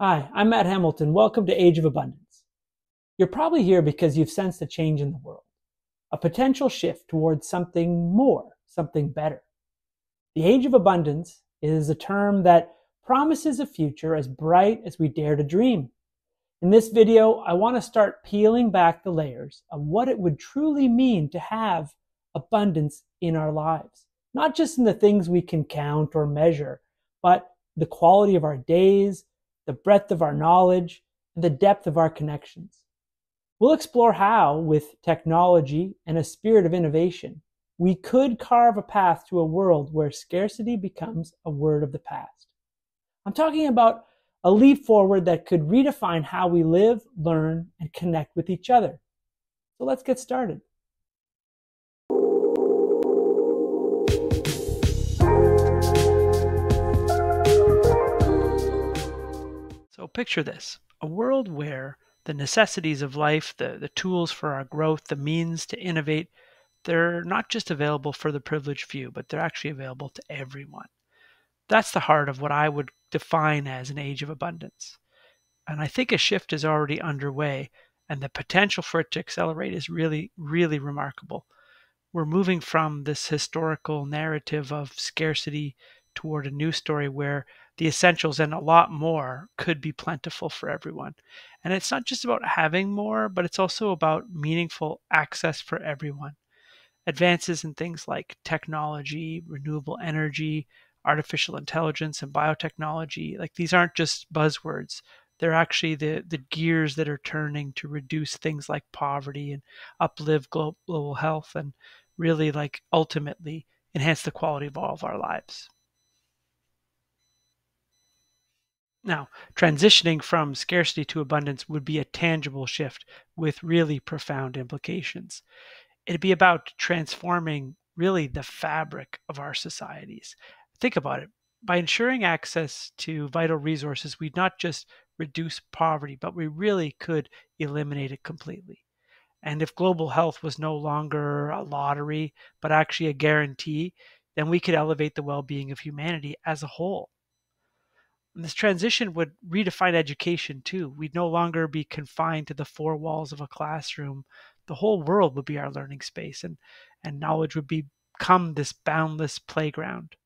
Hi, I'm Matt Hamilton. Welcome to Age of Abundance. You're probably here because you've sensed a change in the world, a potential shift towards something more, something better. The Age of Abundance is a term that promises a future as bright as we dare to dream. In this video, I want to start peeling back the layers of what it would truly mean to have abundance in our lives. Not just in the things we can count or measure, but the quality of our days, the breadth of our knowledge, and the depth of our connections. We'll explore how, with technology and a spirit of innovation, we could carve a path to a world where scarcity becomes a word of the past. I'm talking about a leap forward that could redefine how we live, learn, and connect with each other. So let's get started. So picture this, a world where the necessities of life, the tools for our growth, the means to innovate, they're not just available for the privileged few, but they're actually available to everyone. That's the heart of what I would define as an age of abundance. And I think a shift is already underway, and the potential for it to accelerate is really, really remarkable. We're moving from this historical narrative of scarcity toward a new story where the essentials and a lot more could be plentiful for everyone. And it's not just about having more, but it's also about meaningful access for everyone. Advances in things like technology, renewable energy, artificial intelligence, and biotechnology, like these aren't just buzzwords. They're actually the gears that are turning to reduce things like poverty and uplift global health and really like ultimately enhance the quality of all of our lives. Now, transitioning from scarcity to abundance would be a tangible shift with really profound implications. It'd be about transforming really the fabric of our societies. Think about it. By ensuring access to vital resources, we'd not just reduce poverty, but we really could eliminate it completely. And if global health was no longer a lottery, but actually a guarantee, then we could elevate the well being of humanity as a whole. And this transition would redefine education too. We'd no longer be confined to the four walls of a classroom. The whole world would be our learning space, and knowledge would become this boundless playground.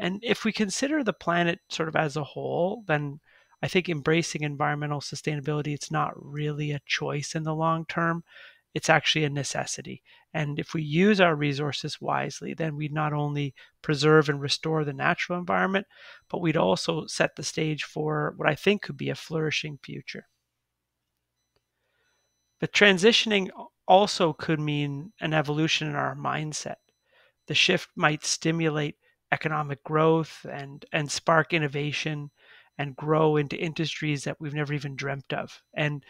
And if we consider the planet sort of as a whole, then I think embracing environmental sustainability, it's not really a choice in the long term. It's actually a necessity. And if we use our resources wisely, then we'd not only preserve and restore the natural environment, but we'd also set the stage for what I think could be a flourishing future. But transitioning also could mean an evolution in our mindset. The shift might stimulate economic growth and spark innovation and grow into industries that we've never even dreamt of, and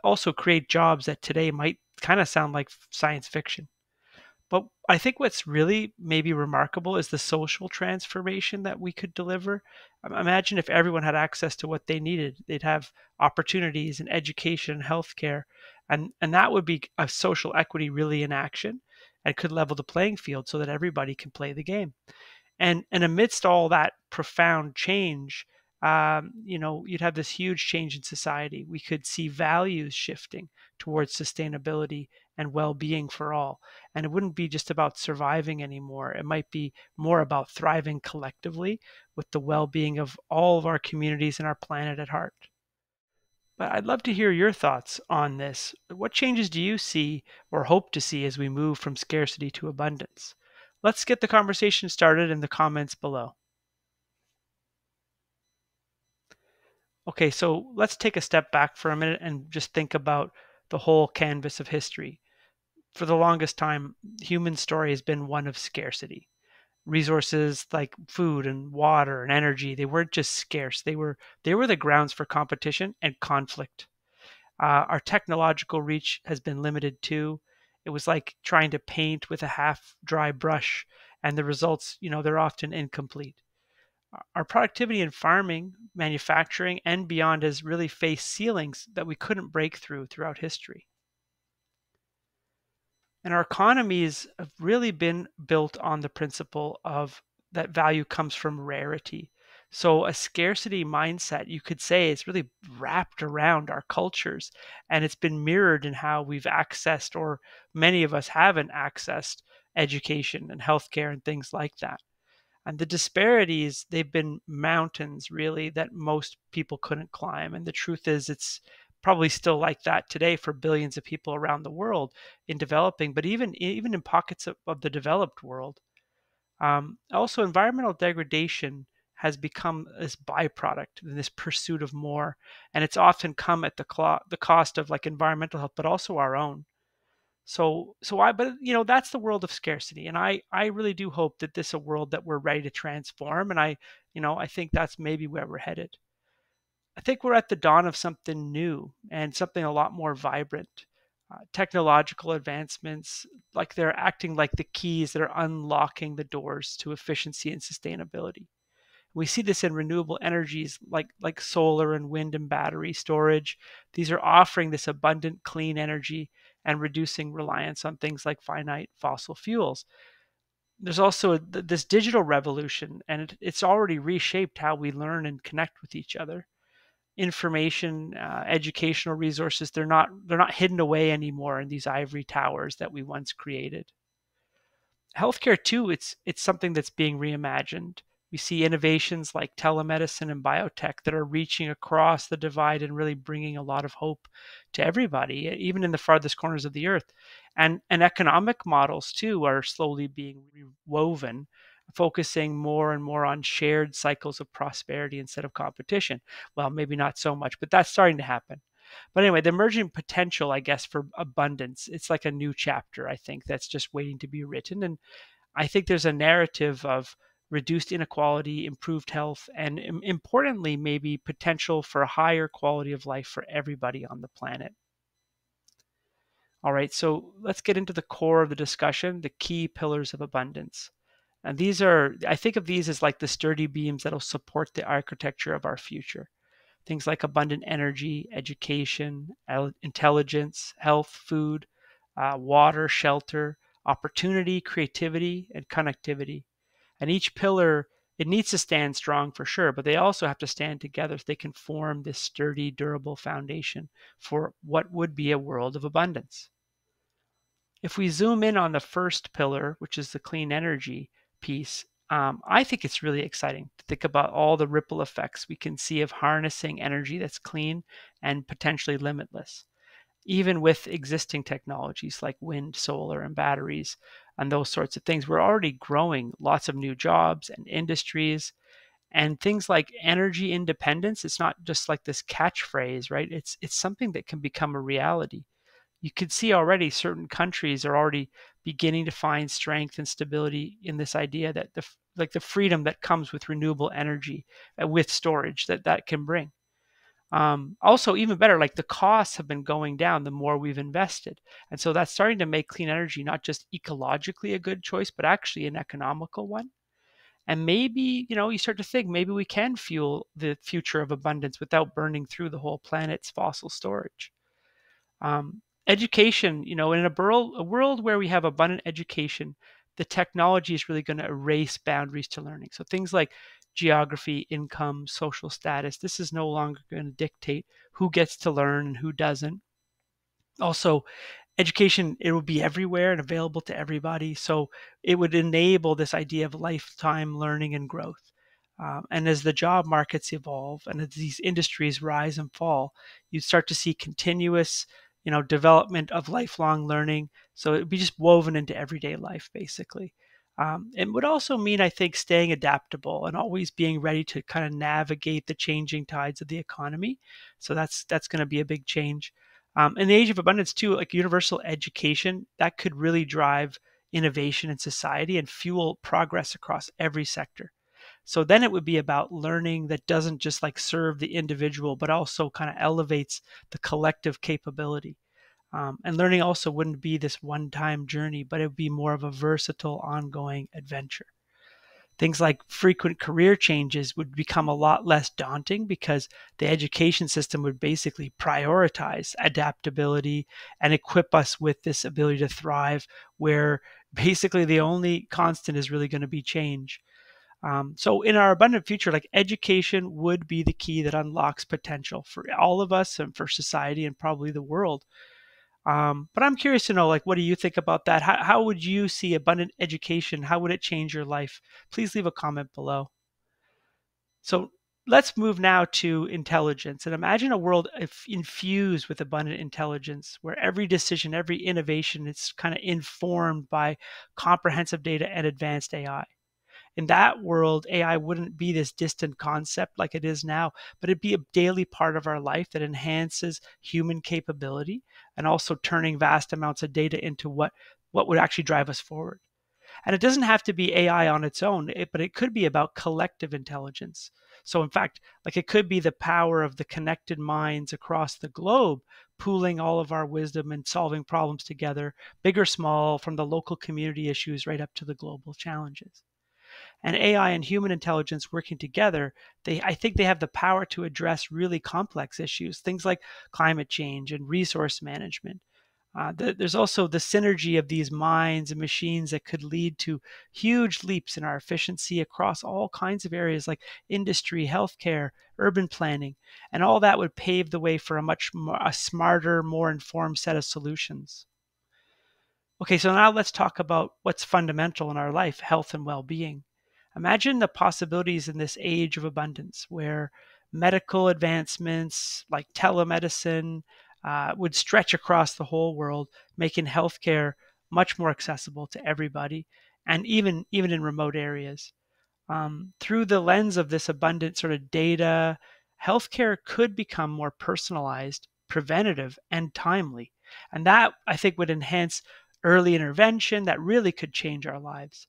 also create jobs that today might kind of sound like science fiction. But I think what's really maybe remarkable is the social transformation that we could deliver. Imagine if everyone had access to what they needed. They'd have opportunities in education and healthcare. And that would be a social equity really in action and could level the playing field so that everybody can play the game. And amidst all that profound change, you'd have this huge change in society. We could see values shifting towards sustainability and well-being for all. And it wouldn't be just about surviving anymore. It might be more about thriving collectively with the well-being of all of our communities and our planet at heart. But I'd love to hear your thoughts on this. What changes do you see or hope to see as we move from scarcity to abundance? Let's get the conversation started in the comments below. Okay, so let's take a step back for a minute and just think about the whole canvas of history. For the longest time, human story has been one of scarcity. Resources like food and water and energy, they weren't just scarce. They were the grounds for competition and conflict. Our technological reach has been limited too. It was like trying to paint with a half dry brush, and the results, they're often incomplete. Our productivity in farming, manufacturing, and beyond has really faced ceilings that we couldn't break throughout history. And our economies have really been built on the principle of that value comes from rarity. So a scarcity mindset, you could say, is really wrapped around our cultures, and it's been mirrored in how we've accessed, or many of us haven't accessed, education and healthcare and things like that. And the disparities, they've been mountains really that most people couldn't climb. And the truth is, it's probably still like that today for billions of people around the world in developing, but even in pockets of the developed world. Also, environmental degradation has become this byproduct, this pursuit of more, and it's often come at the cost of like environmental health, but also our own. But that's the world of scarcity, and I really do hope that this is a world that we're ready to transform, and I think that's maybe where we're headed. I think we're at the dawn of something new and something a lot more vibrant. Technological advancements, like they're acting like the keys that are unlocking the doors to efficiency and sustainability. We see this in renewable energies like solar and wind and battery storage. These are offering this abundant clean energy and reducing reliance on things like finite fossil fuels. There's also this digital revolution, and it's already reshaped how we learn and connect with each other. Information, educational resources, they're not hidden away anymore in these ivory towers that we once created. Healthcare too, it's something that's being reimagined. We see innovations like telemedicine and biotech that are reaching across the divide and really bringing a lot of hope to everybody, even in the farthest corners of the earth. And economic models too are slowly being woven, focusing more and more on shared cycles of prosperity instead of competition. Well, maybe not so much, but that's starting to happen. But anyway, the emerging potential, I guess, for abundance, it's like a new chapter, I think, that's just waiting to be written. And I think there's a narrative of reduced inequality, improved health, and importantly, maybe potential for a higher quality of life for everybody on the planet. All right, so let's get into the core of the discussion, the key pillars of abundance. And I think of these as like the sturdy beams that'll support the architecture of our future. Things like abundant energy, education, intelligence, health, food, water, shelter, opportunity, creativity, and connectivity. And each pillar, it needs to stand strong for sure, but they also have to stand together so they can form this sturdy, durable foundation for what would be a world of abundance. If we zoom in on the first pillar, which is the clean energy piece, I think it's really exciting to think about all the ripple effects we can see of harnessing energy that's clean and potentially limitless. Even with existing technologies like wind, solar, and batteries, and those sorts of things, we're already growing lots of new jobs and industries. And things like energy independence, it's not just like this catchphrase, right? It's something that can become a reality. You could see already certain countries are already beginning to find strength and stability in this idea that the freedom that comes with renewable energy, with storage that can bring. Also, even better, like the costs have been going down the more we've invested, and so that's starting to make clean energy not just ecologically a good choice, but actually an economical one. And maybe you start to think maybe we can fuel the future of abundance without burning through the whole planet's fossil storage. Education, in a world where we have abundant education, the technology is really going to erase boundaries to learning. So things like geography, income, social status, this is no longer going to dictate who gets to learn and who doesn't. Also, education, it will be everywhere and available to everybody. So it would enable this idea of lifetime learning and growth. And as the job markets evolve and as these industries rise and fall, you start to see continuous, development of lifelong learning. So it would be just woven into everyday life, basically. It would also mean, I think, staying adaptable and always being ready to kind of navigate the changing tides of the economy. So that's going to be a big change. In the age of abundance too, like universal education, that could really drive innovation in society and fuel progress across every sector. So then it would be about learning that doesn't just like serve the individual, but also kind of elevates the collective capability. And learning also wouldn't be this one-time journey, but it would be more of a versatile, ongoing adventure. Things like frequent career changes would become a lot less daunting because the education system would basically prioritize adaptability and equip us with this ability to thrive, where basically the only constant is really going to be change. So in our abundant future, like education would be the key that unlocks potential for all of us and for society and probably the world. But I'm curious to know, like, what do you think about that? How would you see abundant education? How would it change your life? Please leave a comment below. So let's move now to intelligence and imagine a world infused with abundant intelligence where every decision, every innovation is kind of informed by comprehensive data and advanced AI. In that world, AI wouldn't be this distant concept like it is now, but it'd be a daily part of our life that enhances human capability and also turning vast amounts of data into what would actually drive us forward. And it doesn't have to be AI on its own, but it could be about collective intelligence. So, in fact, like it could be the power of the connected minds across the globe, pooling all of our wisdom and solving problems together, big or small, from the local community issues right up to the global challenges. And AI and human intelligence working together, I think they have the power to address really complex issues, things like climate change and resource management. There's also the synergy of these minds and machines that could lead to huge leaps in our efficiency across all kinds of areas like industry, healthcare, urban planning, and all that would pave the way for a smarter, more informed set of solutions. Okay, so now let's talk about what's fundamental in our life, health and well-being. Imagine the possibilities in this age of abundance where medical advancements like telemedicine would stretch across the whole world, making healthcare much more accessible to everybody, and even in remote areas. Through the lens of this abundant sort of data, healthcare could become more personalized, preventative, and timely. And that, I think, would enhance early intervention that really could change our lives.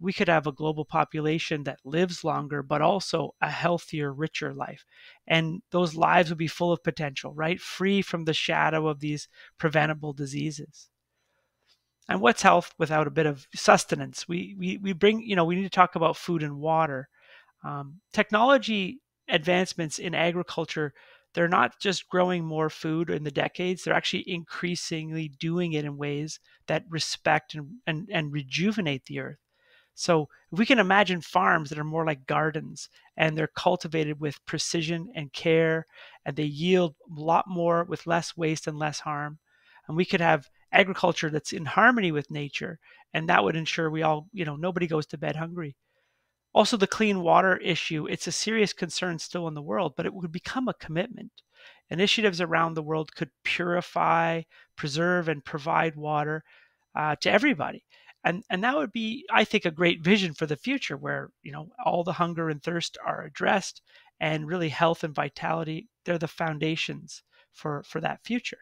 We could have a global population that lives longer, but also a healthier, richer life. And those lives would be full of potential, right? Free from the shadow of these preventable diseases. And what's health without a bit of sustenance? We bring, we need to talk about food and water. Technology advancements in agriculture, they're not just growing more food in the decades, they're actually increasingly doing it in ways that respect and rejuvenate the earth. So if we can imagine farms that are more like gardens and they're cultivated with precision and care and they yield a lot more with less waste and less harm, and we could have agriculture that's in harmony with nature, and that would ensure we all, nobody goes to bed hungry. Also, the clean water issue, it's a serious concern still in the world, but it would become a commitment. Initiatives around the world could purify, preserve, and provide water to everybody. And that would be, I think, a great vision for the future where, all the hunger and thirst are addressed and really health and vitality, they're the foundations for that future.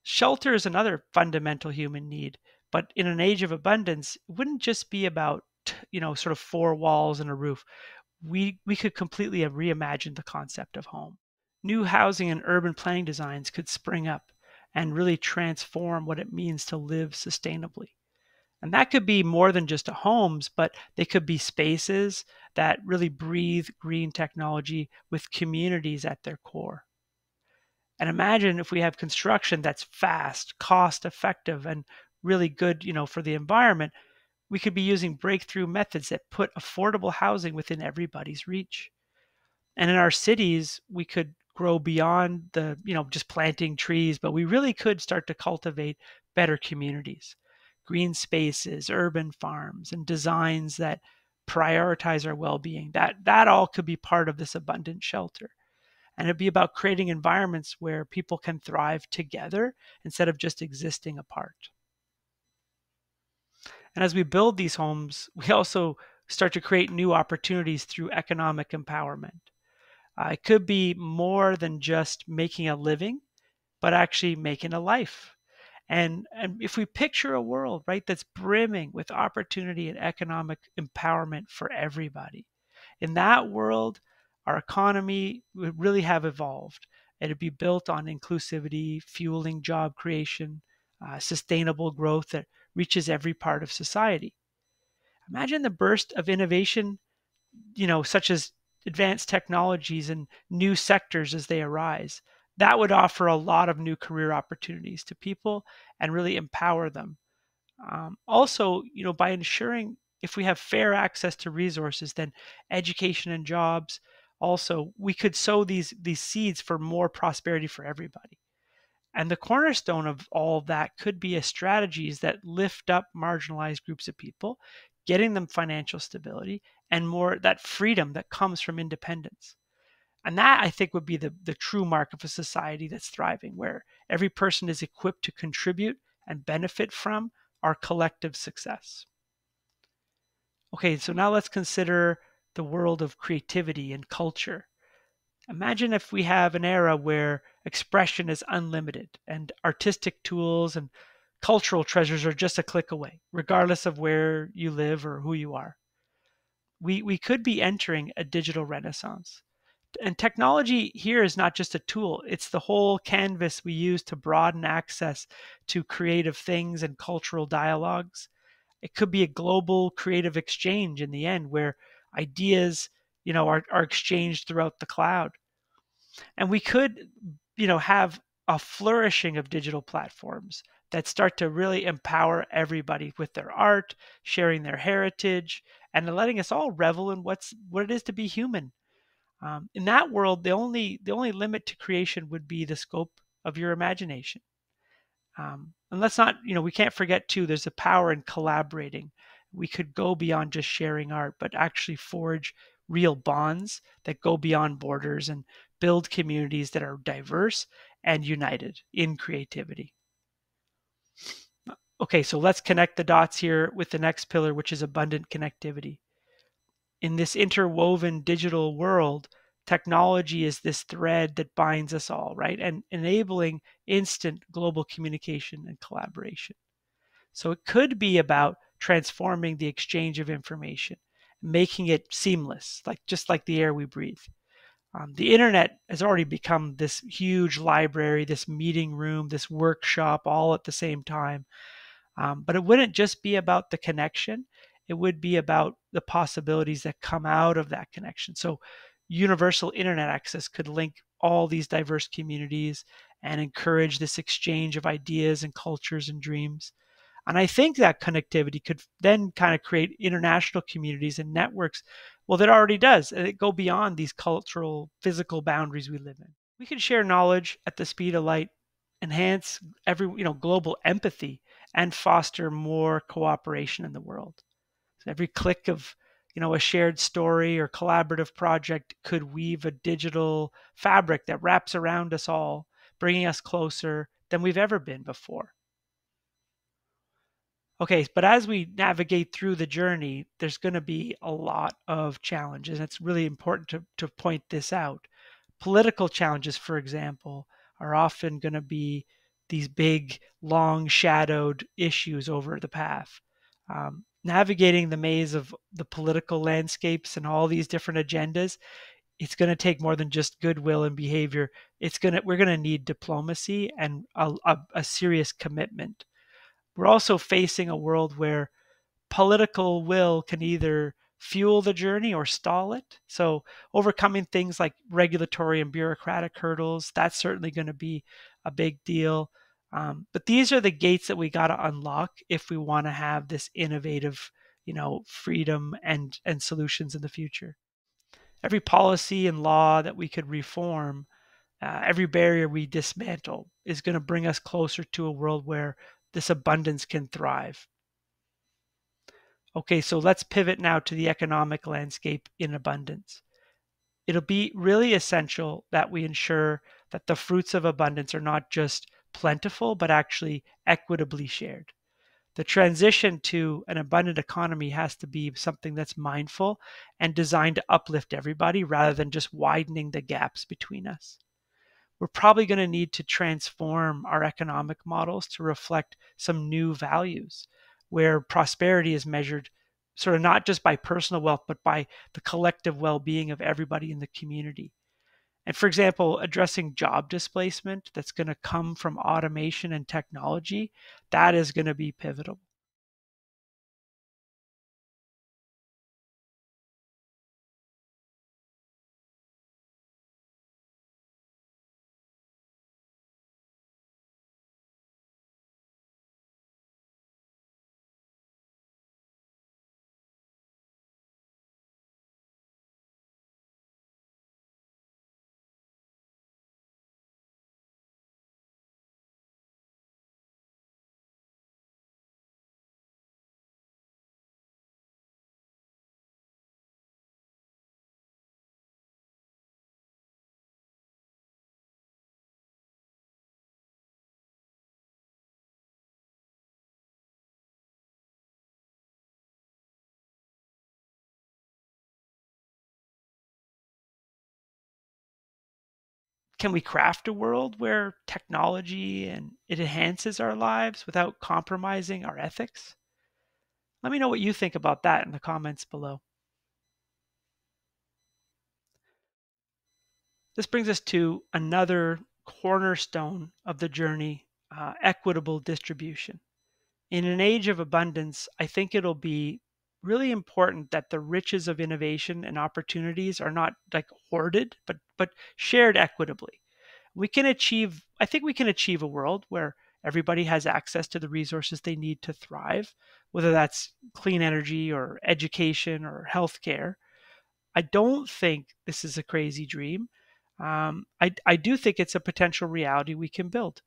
Shelter is another fundamental human need, but in an age of abundance, it wouldn't just be about, sort of four walls and a roof. We could completely have reimagined the concept of home. New housing and urban planning designs could spring up and really transform what it means to live sustainably. And that could be more than just homes, but they could be spaces that really breathe green technology with communities at their core. And imagine if we have construction that's fast, cost effective, and really good, for the environment. We could be using breakthrough methods that put affordable housing within everybody's reach. And in our cities, we could grow beyond the, just planting trees, but we really could start to cultivate better communities, green spaces, urban farms, and designs that prioritize our well-being. That all could be part of this abundant shelter. And it'd be about creating environments where people can thrive together instead of just existing apart. And as we build these homes, we also start to create new opportunities through economic empowerment. It could be more than just making a living, but actually making a life. And if we picture a world, right, that's brimming with opportunity and economic empowerment for everybody, in that world, our economy would really have evolved. It'd be built on inclusivity, fueling job creation, sustainable growth that reaches every part of society. Imagine the burst of innovation, such as advanced technologies and new sectors as they arise. That would offer a lot of new career opportunities to people and really empower them. Also, by ensuring if we have fair access to resources, then education and jobs also, we could sow these seeds for more prosperity for everybody. And the cornerstone of all of that could be a strategies that lift up marginalized groups of people, getting them financial stability and more that freedom that comes from independence. And that I think would be the true mark of a society that's thriving, where every person is equipped to contribute and benefit from our collective success. Okay, so now let's consider the world of creativity and culture. Imagine if we have an era where expression is unlimited and artistic tools and cultural treasures are just a click away, regardless of where you live or who you are. We could be entering a digital renaissance. And technology here is not just a tool, it's the whole canvas we use to broaden access to creative things and cultural dialogues. It could be a global creative exchange in the end where ideas, are exchanged throughout the cloud. And we could, have a flourishing of digital platforms that start to really empower everybody with their art, sharing their heritage, and letting us all revel in what it is to be human. In that world, the only limit to creation would be the scope of your imagination. And let's not, we can't forget too, there's a power in collaborating. We could go beyond just sharing art, but actually forge real bonds that go beyond borders and build communities that are diverse and united in creativity. Okay, so let's connect the dots here with the next pillar, which is abundant connectivity. In this interwoven digital world, technology is this thread that binds us all, right? And enabling instant global communication and collaboration. So it could be about transforming the exchange of information, making it seamless, like just like the air we breathe. The internet has already become this huge library, this meeting room, this workshop, all at the same time. But it wouldn't just be about the connection, it would be about the possibilities that come out of that connection. So, universal internet access could link all these diverse communities and encourage this exchange of ideas and cultures and dreams. And I think that connectivity could then kind of create international communities and networks. Well, that already does, and it go beyond these cultural, physical boundaries we live in. We can share knowledge at the speed of light, enhance global empathy, and foster more cooperation in the world. So every click of a shared story or collaborative project could weave a digital fabric that wraps around us all, bringing us closer than we've ever been before. Okay, but as we navigate through the journey, there's going to be a lot of challenges. It's really important to point this out. Political challenges, for example, are often going to be these big, long shadowed issues over the path. Navigating the maze of the political landscapes and all these different agendas, it's going to take more than just goodwill and behavior. We're going to need diplomacy and a serious commitment. We're also facing a world where political will can either fuel the journey or stall it. So, overcoming things like regulatory and bureaucratic hurdles, that's certainly going to be a big deal. But these are the gates that we got to unlock if we want to have this innovative, freedom and solutions in the future. Every policy and law that we could reform, every barrier we dismantle is going to bring us closer to a world where this abundance can thrive. Okay, so let's pivot now to the economic landscape in abundance. It'll be really essential that we ensure that the fruits of abundance are not just plentiful, but actually equitably shared. The transition to an abundant economy has to be something that's mindful and designed to uplift everybody rather than just widening the gaps between us. We're probably going to need to transform our economic models to reflect some new values where prosperity is measured sort of not just by personal wealth, but by the collective well being of everybody in the community. And for example, addressing job displacement that's going to come from automation and technology, that is going to be pivotal. Can we craft a world where technology and it enhances our lives without compromising our ethics? Let me know what you think about that in the comments below. This brings us to another cornerstone of the journey, equitable distribution. In an age of abundance, I think it'll be really important that the riches of innovation and opportunities are not like hoarded, but shared equitably. I think we can achieve a world where everybody has access to the resources they need to thrive, whether that's clean energy or education or healthcare. I don't think this is a crazy dream. I do think it's a potential reality we can build.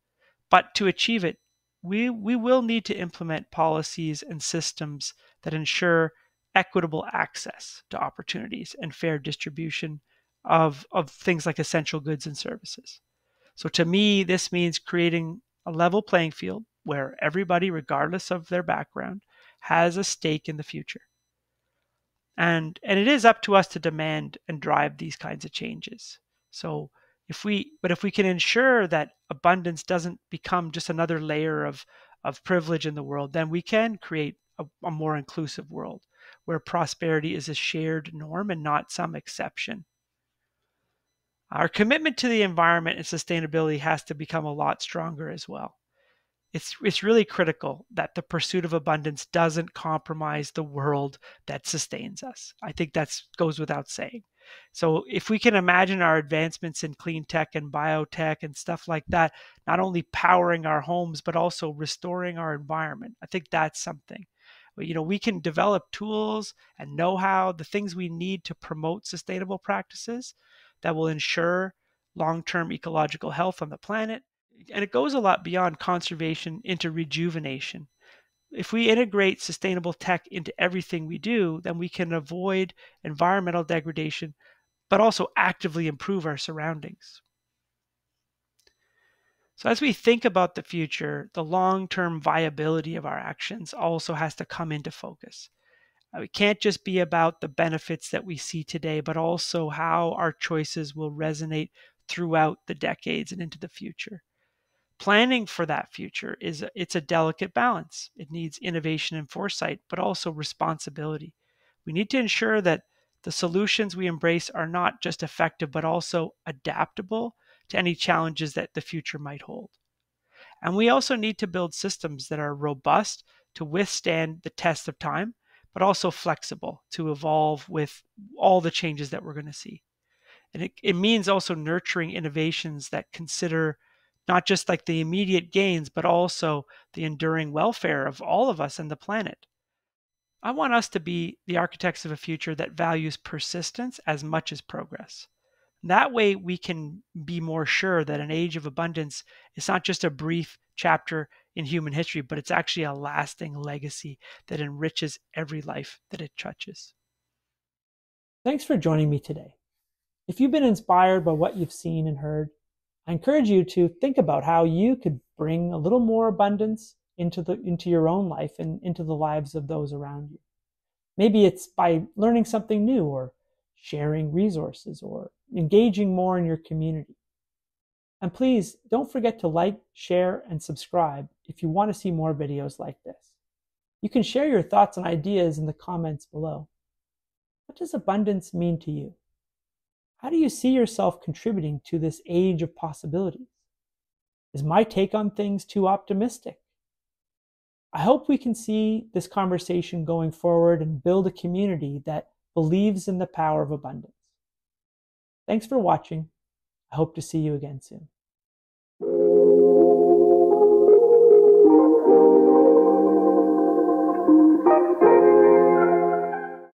But to achieve it, we will need to implement policies and systems that ensure equitable access to opportunities and fair distribution of things like essential goods and services. So to me, this means creating a level playing field where everybody, regardless of their background, has a stake in the future. And it is up to us to demand and drive these kinds of changes. So if we can ensure that abundance doesn't become just another layer of privilege in the world, then we can create a more inclusive world where prosperity is a shared norm and not some exception. Our commitment to the environment and sustainability has to become a lot stronger as well. It's really critical that the pursuit of abundance doesn't compromise the world that sustains us. I think that goes without saying. So if we can imagine our advancements in clean tech and biotech and stuff like that, not only powering our homes, but also restoring our environment, I think that's something. We can develop tools and know-how, the things we need to promote sustainable practices that will ensure long-term ecological health on the planet. And it goes a lot beyond conservation into rejuvenation. If we integrate sustainable tech into everything we do, then we can avoid environmental degradation, but also actively improve our surroundings. So as we think about the future, the long-term viability of our actions also has to come into focus. It can't just be about the benefits that we see today, but also how our choices will resonate throughout the decades and into the future. Planning for that future it's a delicate balance. It needs innovation and foresight, but also responsibility. We need to ensure that the solutions we embrace are not just effective, but also adaptable to any challenges that the future might hold. And we also need to build systems that are robust to withstand the test of time, but also flexible to evolve with all the changes that we're going to see. And it means also nurturing innovations that consider not just like the immediate gains, but also the enduring welfare of all of us and the planet. I want us to be the architects of a future that values persistence as much as progress. That way, we can be more sure that an age of abundance is not just a brief chapter in human history, but it's actually a lasting legacy that enriches every life that it touches. Thanks for joining me today. If you've been inspired by what you've seen and heard, I encourage you to think about how you could bring a little more abundance into your own life and into the lives of those around you. Maybe it's by learning something new or sharing resources or engaging more in your community. And please don't forget to like, share, and subscribe if you want to see more videos like this. You can share your thoughts and ideas in the comments below. What does abundance mean to you? How do you see yourself contributing to this age of possibilities? Is my take on things too optimistic? I hope we can see this conversation going forward and build a community that believes in the power of abundance. Thanks for watching. I hope to see you again soon.